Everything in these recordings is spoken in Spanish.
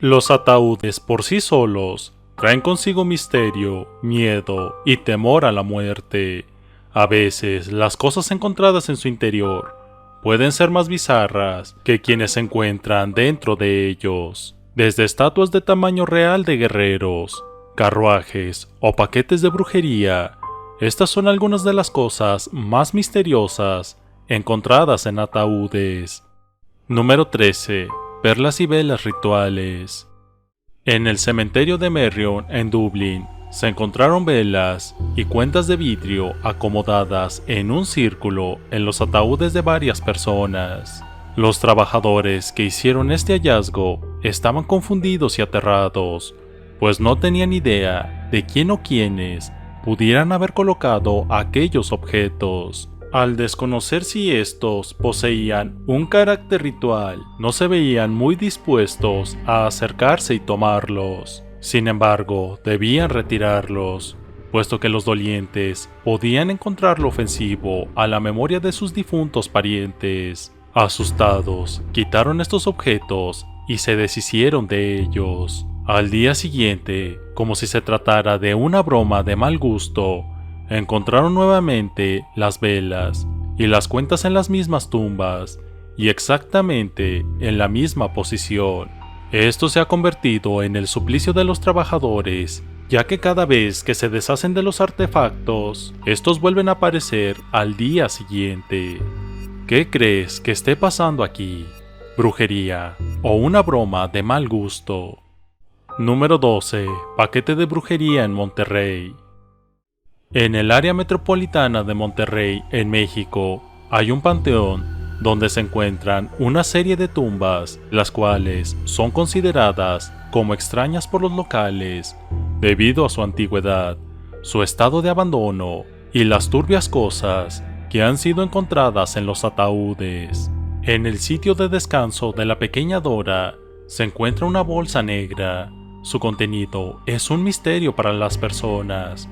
Los ataúdes por sí solos traen consigo misterio, miedo y temor a la muerte. A veces las cosas encontradas en su interior pueden ser más bizarras que quienes se encuentran dentro de ellos. Desde estatuas de tamaño real de guerreros, carruajes o paquetes de brujería, estas son algunas de las cosas más misteriosas encontradas en ataúdes. Número 13. Perlas y velas rituales. En el cementerio de Merrion, en Dublín, se encontraron velas y cuentas de vidrio acomodadas en un círculo en los ataúdes de varias personas. Los trabajadores que hicieron este hallazgo estaban confundidos y aterrados, pues no tenían idea de quién o quiénes pudieran haber colocado aquellos objetos. Al desconocer si estos poseían un carácter ritual, no se veían muy dispuestos a acercarse y tomarlos. Sin embargo, debían retirarlos, puesto que los dolientes podían encontrarlo ofensivo a la memoria de sus difuntos parientes. Asustados, quitaron estos objetos y se deshicieron de ellos. Al día siguiente, como si se tratara de una broma de mal gusto, encontraron nuevamente las velas y las cuentas en las mismas tumbas y exactamente en la misma posición. Esto se ha convertido en el suplicio de los trabajadores, ya que cada vez que se deshacen de los artefactos, estos vuelven a aparecer al día siguiente. ¿Qué crees que esté pasando aquí? ¿Brujería o una broma de mal gusto? Número 12. Paquete de brujería en Monterrey. En el área metropolitana de Monterrey, en México, hay un panteón donde se encuentran una serie de tumbas, las cuales son consideradas como extrañas por los locales, debido a su antigüedad, su estado de abandono y las turbias cosas que han sido encontradas en los ataúdes. En el sitio de descanso de la pequeña Dora se encuentra una bolsa negra. Su contenido es un misterio para las personas,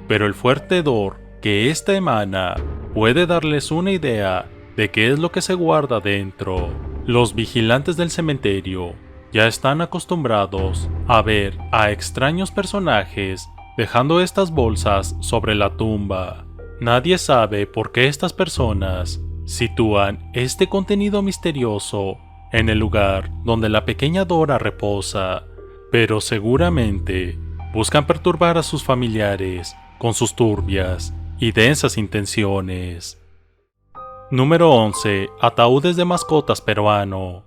pero el fuerte hedor que ésta emana puede darles una idea de qué es lo que se guarda dentro. Los vigilantes del cementerio ya están acostumbrados a ver a extraños personajes dejando estas bolsas sobre la tumba. Nadie sabe por qué estas personas sitúan este contenido misterioso en el lugar donde la pequeña Dora reposa, pero seguramente buscan perturbar a sus familiares con sus turbias y densas intenciones. Número 11. Ataúdes de mascotas peruano.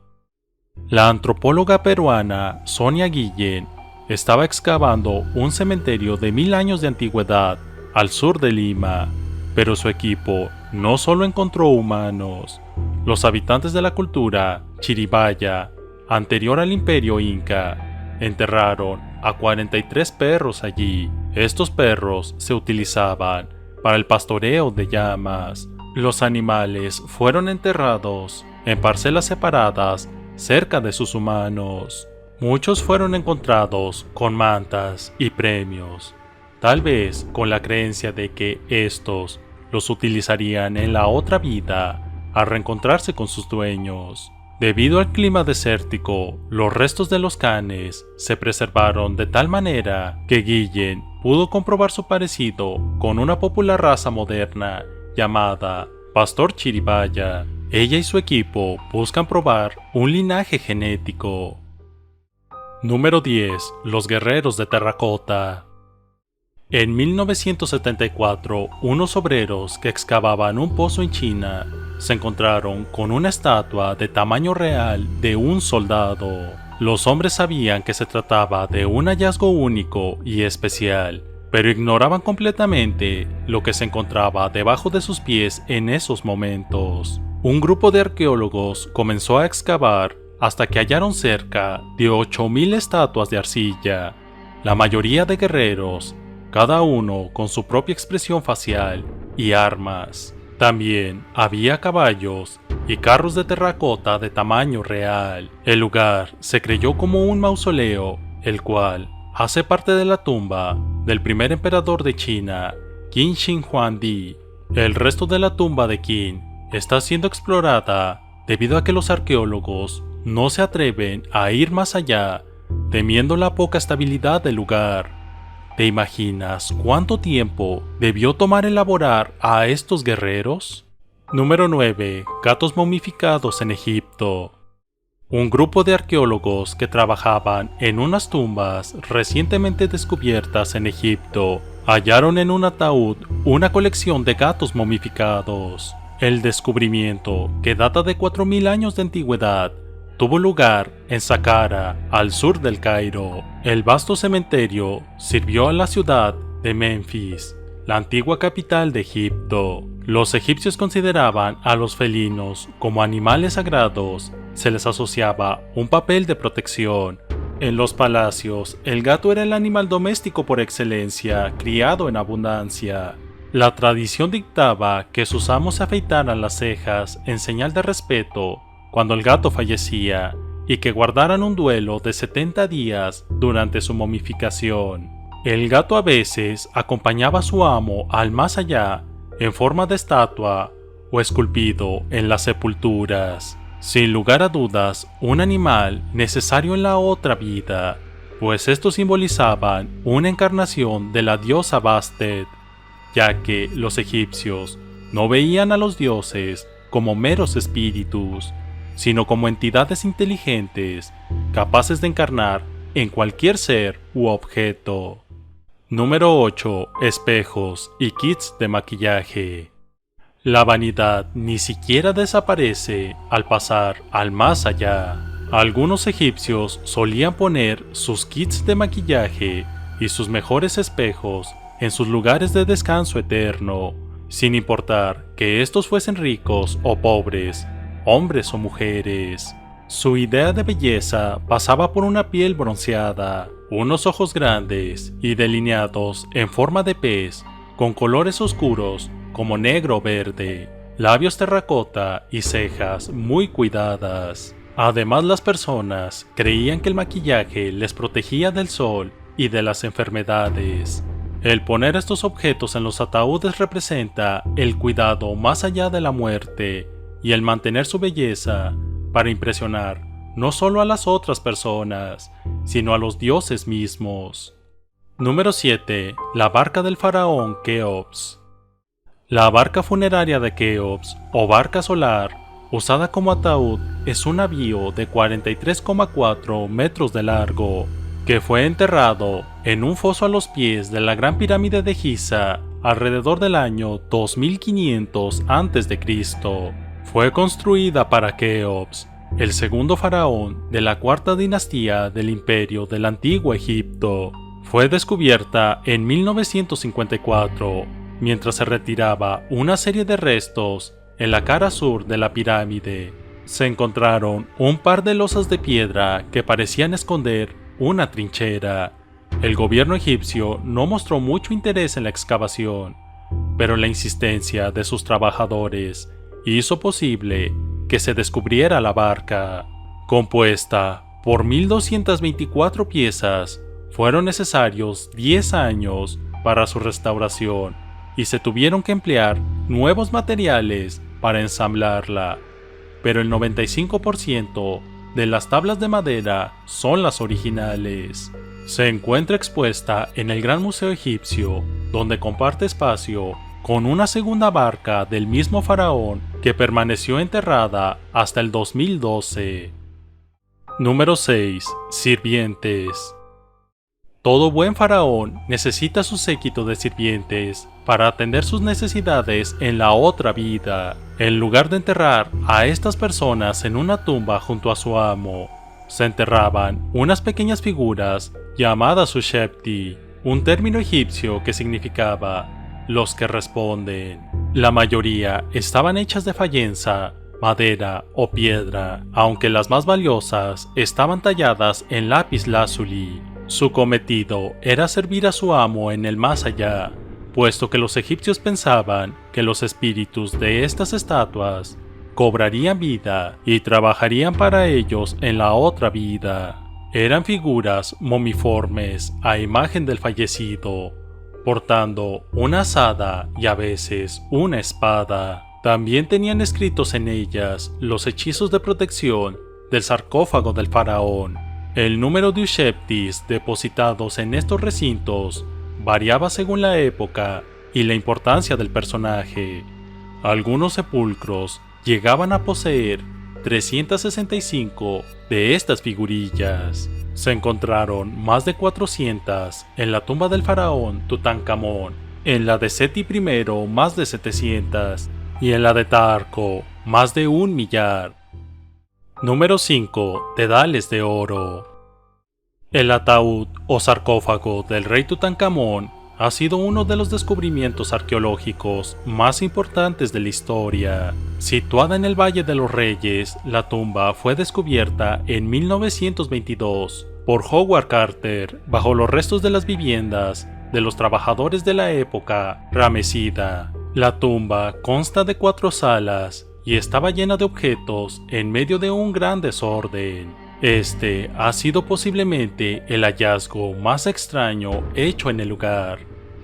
La antropóloga peruana Sonia Guillén estaba excavando un cementerio de 1000 años de antigüedad al sur de Lima, pero su equipo no solo encontró humanos. Los habitantes de la cultura chiribaya, anterior al imperio inca, enterraron a 43 perros allí. Estos perros se utilizaban para el pastoreo de llamas. Los animales fueron enterrados en parcelas separadas cerca de sus humanos. Muchos fueron encontrados con mantas y premios, tal vez con la creencia de que estos los utilizarían en la otra vida al reencontrarse con sus dueños. Debido al clima desértico, los restos de los canes se preservaron de tal manera que Guillén pudo comprobar su parecido con una popular raza moderna llamada Pastor Chiribaya. Ella y su equipo buscan probar un linaje genético. Número 10. Los guerreros de terracota. En 1974, unos obreros que excavaban un pozo en China se encontraron con una estatua de tamaño real de un soldado. Los hombres sabían que se trataba de un hallazgo único y especial, pero ignoraban completamente lo que se encontraba debajo de sus pies en esos momentos. Un grupo de arqueólogos comenzó a excavar hasta que hallaron cerca de 8000 estatuas de arcilla, la mayoría de guerreros, cada uno con su propia expresión facial y armas. También había caballos y carros de terracota de tamaño real. El lugar se creyó como un mausoleo, el cual hace parte de la tumba del primer emperador de China, Qin Shi Huangdi. El resto de la tumba de Qin está siendo explorada debido a que los arqueólogos no se atreven a ir más allá temiendo la poca estabilidad del lugar. ¿Te imaginas cuánto tiempo debió tomar elaborar a estos guerreros? Número 9. Gatos momificados en Egipto. Un grupo de arqueólogos que trabajaban en unas tumbas recientemente descubiertas en Egipto hallaron en un ataúd una colección de gatos momificados. El descubrimiento, que data de 4000 años de antigüedad, tuvo lugar en Saqqara, al sur del Cairo. El vasto cementerio sirvió a la ciudad de Menfis, la antigua capital de Egipto. Los egipcios consideraban a los felinos como animales sagrados. Se les asociaba un papel de protección. En los palacios, el gato era el animal doméstico por excelencia, criado en abundancia. La tradición dictaba que sus amos se afeitaran las cejas en señal de respeto cuando el gato fallecía, y que guardaran un duelo de 70 días durante su momificación. El gato a veces acompañaba a su amo al más allá, en forma de estatua o esculpido en las sepulturas. Sin lugar a dudas, un animal necesario en la otra vida, pues estos simbolizaban una encarnación de la diosa Bastet, ya que los egipcios no veían a los dioses como meros espíritus, sino como entidades inteligentes, capaces de encarnar en cualquier ser u objeto. Número 8. Espejos y kits de maquillaje. La vanidad ni siquiera desaparece al pasar al más allá. Algunos egipcios solían poner sus kits de maquillaje y sus mejores espejos en sus lugares de descanso eterno, sin importar que estos fuesen ricos o pobres, hombres o mujeres. Su idea de belleza pasaba por una piel bronceada, unos ojos grandes y delineados en forma de pez, con colores oscuros como negro o verde, labios terracota y cejas muy cuidadas. Además, las personas creían que el maquillaje les protegía del sol y de las enfermedades. El poner estos objetos en los ataúdes representa el cuidado más allá de la muerte y el mantener su belleza para impresionar no solo a las otras personas, sino a los dioses mismos. Número 7. La barca del faraón Keops. La barca funeraria de Keops, o barca solar, usada como ataúd, es un navío de 43,4 metros de largo, que fue enterrado en un foso a los pies de la Gran Pirámide de Giza alrededor del año 2500 a.C. Fue construida para Keops, el segundo faraón de la cuarta dinastía del imperio del Antiguo Egipto. Fue descubierta en 1954, mientras se retiraba una serie de restos en la cara sur de la pirámide. Se encontraron un par de losas de piedra que parecían esconder una trinchera. El gobierno egipcio no mostró mucho interés en la excavación, pero la insistencia de sus trabajadores hizo posible que se descubriera la barca. Compuesta por 1224 piezas, fueron necesarios 10 años para su restauración y se tuvieron que emplear nuevos materiales para ensamblarla, pero el 95% de las tablas de madera son las originales. Se encuentra expuesta en el Gran Museo Egipcio, donde comparte espacio con una segunda barca del mismo faraón que permaneció enterrada hasta el 2012. Número 6. Sirvientes. Todo buen faraón necesita su séquito de sirvientes para atender sus necesidades en la otra vida. En lugar de enterrar a estas personas en una tumba junto a su amo, se enterraban unas pequeñas figuras llamadas Ushepti, un término egipcio que significaba los que responden. La mayoría estaban hechas de fayenza, madera o piedra, aunque las más valiosas estaban talladas en lápiz lazuli. Su cometido era servir a su amo en el más allá, puesto que los egipcios pensaban que los espíritus de estas estatuas cobrarían vida y trabajarían para ellos en la otra vida. Eran figuras momiformes a imagen del fallecido, portando una azada y a veces una espada. También tenían escritos en ellas los hechizos de protección del sarcófago del faraón. El número de Usheptis depositados en estos recintos variaba según la época y la importancia del personaje. Algunos sepulcros llegaban a poseer 365 de estas figurillas. Se encontraron más de 400 en la tumba del faraón Tutankamón, en la de Seti I más de 700 y en la de Tarco más de 1.000.000. Número 5. Dedales de oro. El ataúd o sarcófago del rey Tutankamón ha sido uno de los descubrimientos arqueológicos más importantes de la historia. Situada en el Valle de los Reyes, la tumba fue descubierta en 1922 por Howard Carter bajo los restos de las viviendas de los trabajadores de la época Ramesida. La tumba consta de 4 salas y estaba llena de objetos en medio de un gran desorden. Este ha sido posiblemente el hallazgo más extraño hecho en el lugar.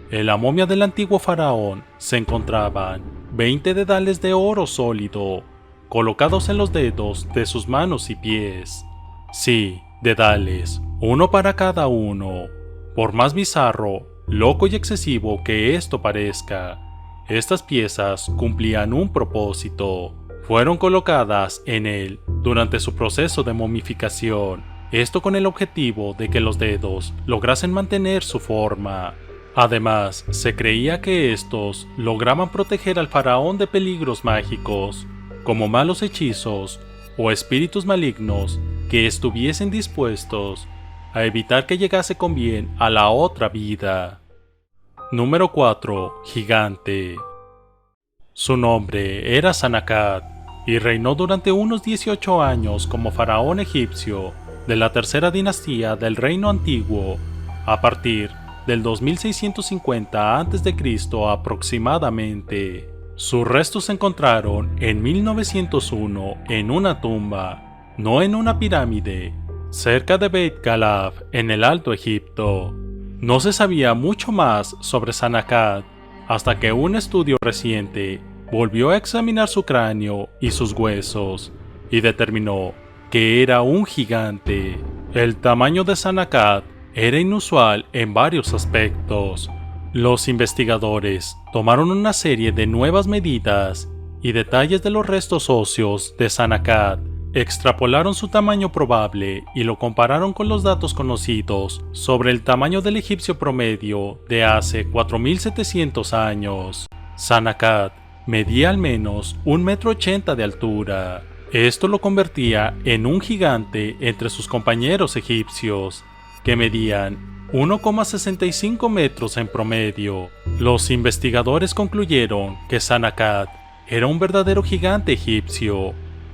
En la momia del antiguo faraón se encontraban 20 dedales de oro sólido, colocados en los dedos de sus manos y pies. Sí, dedales, uno para cada uno. Por más bizarro, loco y excesivo que esto parezca, estas piezas cumplían un propósito. Fueron colocadas en él durante su proceso de momificación, esto con el objetivo de que los dedos lograsen mantener su forma. Además, se creía que estos lograban proteger al faraón de peligros mágicos, como malos hechizos o espíritus malignos que estuviesen dispuestos a evitar que llegase con bien a la otra vida. Número 4. Gigante. Su nombre era Sanakat y reinó durante unos 18 años como faraón egipcio de la tercera dinastía del Reino Antiguo, a partir del 2650 a.C. aproximadamente. Sus restos se encontraron en 1901 en una tumba, no en una pirámide, cerca de Beit Kalaf en el Alto Egipto. No se sabía mucho más sobre Sanakat hasta que un estudio reciente volvió a examinar su cráneo y sus huesos y determinó que era un gigante. El tamaño de Sanakat era inusual en varios aspectos. Los investigadores tomaron una serie de nuevas medidas y detalles de los restos óseos de Sanakat, extrapolaron su tamaño probable y lo compararon con los datos conocidos sobre el tamaño del egipcio promedio de hace 4700 años. Sanakat medía al menos 1,80 m de altura. Esto lo convertía en un gigante entre sus compañeros egipcios, que medían 1,65 metros en promedio. Los investigadores concluyeron que Sanakat era un verdadero gigante egipcio,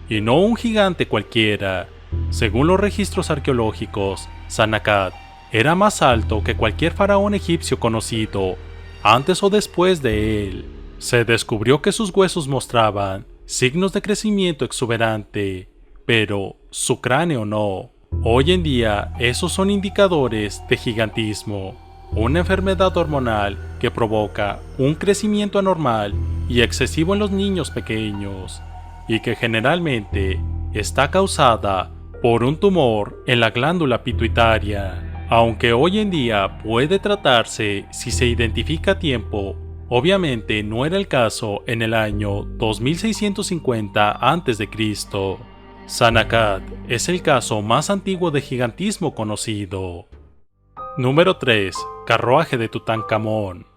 y no un gigante cualquiera. Según los registros arqueológicos, Sanakat era más alto que cualquier faraón egipcio conocido, antes o después de él. Se descubrió que sus huesos mostraban signos de crecimiento exuberante, pero su cráneo no. Hoy en día, esos son indicadores de gigantismo, una enfermedad hormonal que provoca un crecimiento anormal y excesivo en los niños pequeños, y que generalmente está causada por un tumor en la glándula pituitaria. Aunque hoy en día puede tratarse si se identifica a tiempo, obviamente no era el caso en el año 2650 a.C. Sanakat es el caso más antiguo de gigantismo conocido. Número 3. Carruaje de Tutankamón.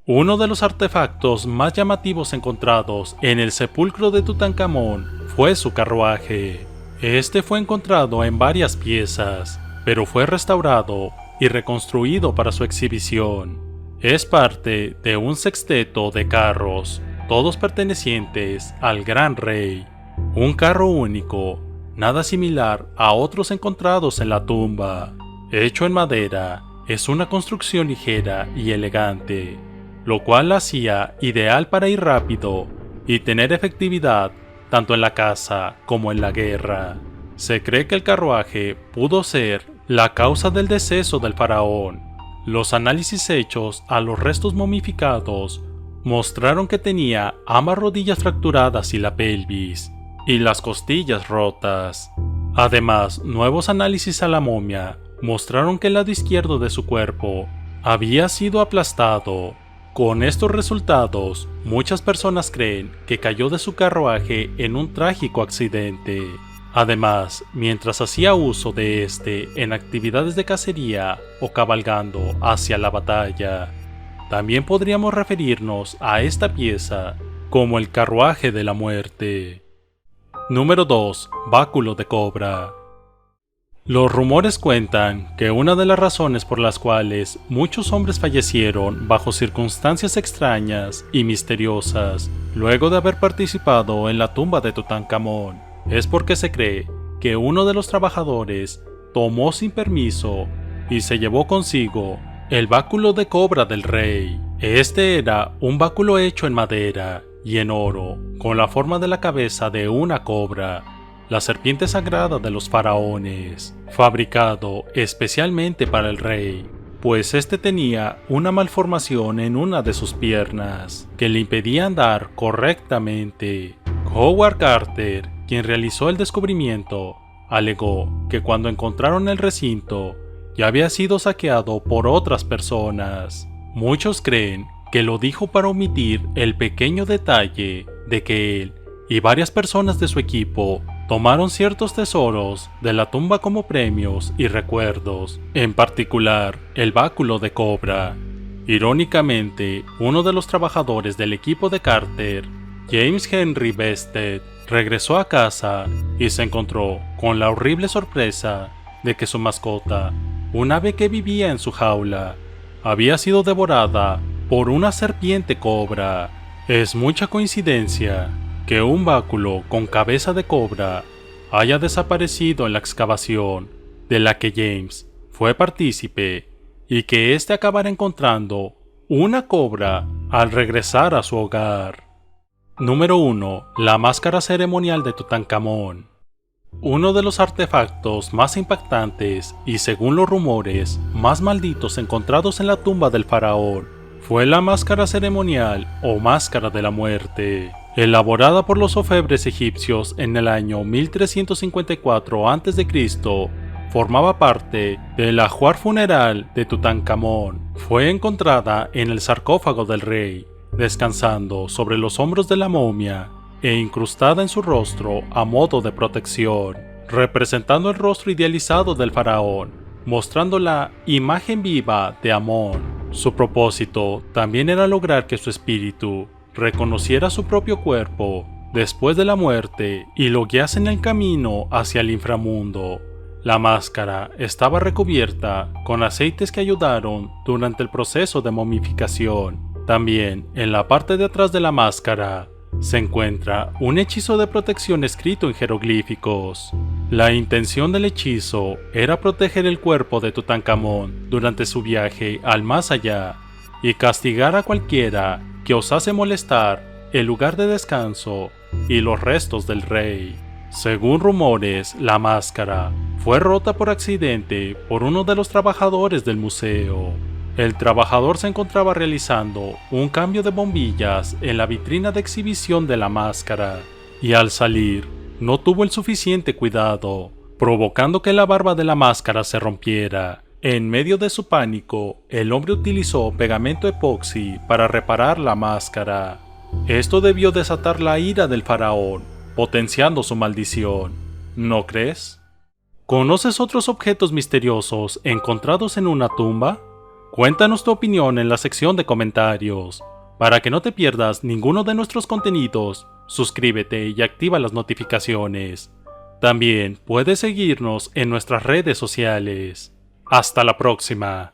Uno de los artefactos más llamativos encontrados en el sepulcro de Tutankamón fue su carruaje. Este fue encontrado en varias piezas, pero fue restaurado y reconstruido para su exhibición. Es parte de un sexteto de carros, todos pertenecientes al gran rey. Un carro único, nada similar a otros encontrados en la tumba. Hecho en madera, es una construcción ligera y elegante, lo cual la hacía ideal para ir rápido y tener efectividad tanto en la caza como en la guerra. Se cree que el carruaje pudo ser la causa del deceso del faraón. Los análisis hechos a los restos momificados mostraron que tenía ambas rodillas fracturadas y la pelvis, y las costillas rotas. Además, nuevos análisis a la momia mostraron que el lado izquierdo de su cuerpo había sido aplastado. Con estos resultados, muchas personas creen que cayó de su carruaje en un trágico accidente. Además, mientras hacía uso de este en actividades de cacería o cabalgando hacia la batalla, también podríamos referirnos a esta pieza como el carruaje de la muerte. Número 2. Báculo de cobra. Los rumores cuentan que una de las razones por las cuales muchos hombres fallecieron bajo circunstancias extrañas y misteriosas luego de haber participado en la tumba de Tutankamón es porque se cree que uno de los trabajadores tomó sin permiso y se llevó consigo el báculo de cobra del rey. Este era un báculo hecho en madera y en oro, con la forma de la cabeza de una cobra, la serpiente sagrada de los faraones, fabricado especialmente para el rey, pues este tenía una malformación en una de sus piernas que le impedía andar correctamente. Howard Carter, quien realizó el descubrimiento, alegó que cuando encontraron el recinto ya había sido saqueado por otras personas. Muchos creen que lo dijo para omitir el pequeño detalle de que él y varias personas de su equipo tomaron ciertos tesoros de la tumba como premios y recuerdos, en particular el báculo de cobra. Irónicamente, uno de los trabajadores del equipo de Carter, James Henry Bested, regresó a casa y se encontró con la horrible sorpresa de que su mascota, un ave que vivía en su jaula, había sido devorada por una serpiente cobra. Es mucha coincidencia que un báculo con cabeza de cobra haya desaparecido en la excavación de la que James fue partícipe y que éste acabara encontrando una cobra al regresar a su hogar. Número 1. La máscara ceremonial de Tutankamón. Uno de los artefactos más impactantes y, según los rumores, más malditos encontrados en la tumba del faraón fue la máscara ceremonial o máscara de la muerte. Elaborada por los orfebres egipcios en el año 1354 a.C., formaba parte del ajuar funeral de Tutankamón. Fue encontrada en el sarcófago del rey, descansando sobre los hombros de la momia e incrustada en su rostro a modo de protección, representando el rostro idealizado del faraón, mostrando la imagen viva de Amón. Su propósito también era lograr que su espíritu reconociera su propio cuerpo después de la muerte y lo guiase en el camino hacia el inframundo. La máscara estaba recubierta con aceites que ayudaron durante el proceso de momificación. También, en la parte de atrás de la máscara, se encuentra un hechizo de protección escrito en jeroglíficos. La intención del hechizo era proteger el cuerpo de Tutankamón durante su viaje al más allá y castigar a cualquiera que osase molestar el lugar de descanso y los restos del rey. Según rumores, la máscara fue rota por accidente por uno de los trabajadores del museo. El trabajador se encontraba realizando un cambio de bombillas en la vitrina de exhibición de la máscara, y al salir, no tuvo el suficiente cuidado, provocando que la barba de la máscara se rompiera. En medio de su pánico, el hombre utilizó pegamento epoxi para reparar la máscara. Esto debió desatar la ira del faraón, potenciando su maldición. ¿No crees? ¿Conoces otros objetos misteriosos encontrados en una tumba? Cuéntanos tu opinión en la sección de comentarios. Para que no te pierdas ninguno de nuestros contenidos, suscríbete y activa las notificaciones. También puedes seguirnos en nuestras redes sociales. Hasta la próxima.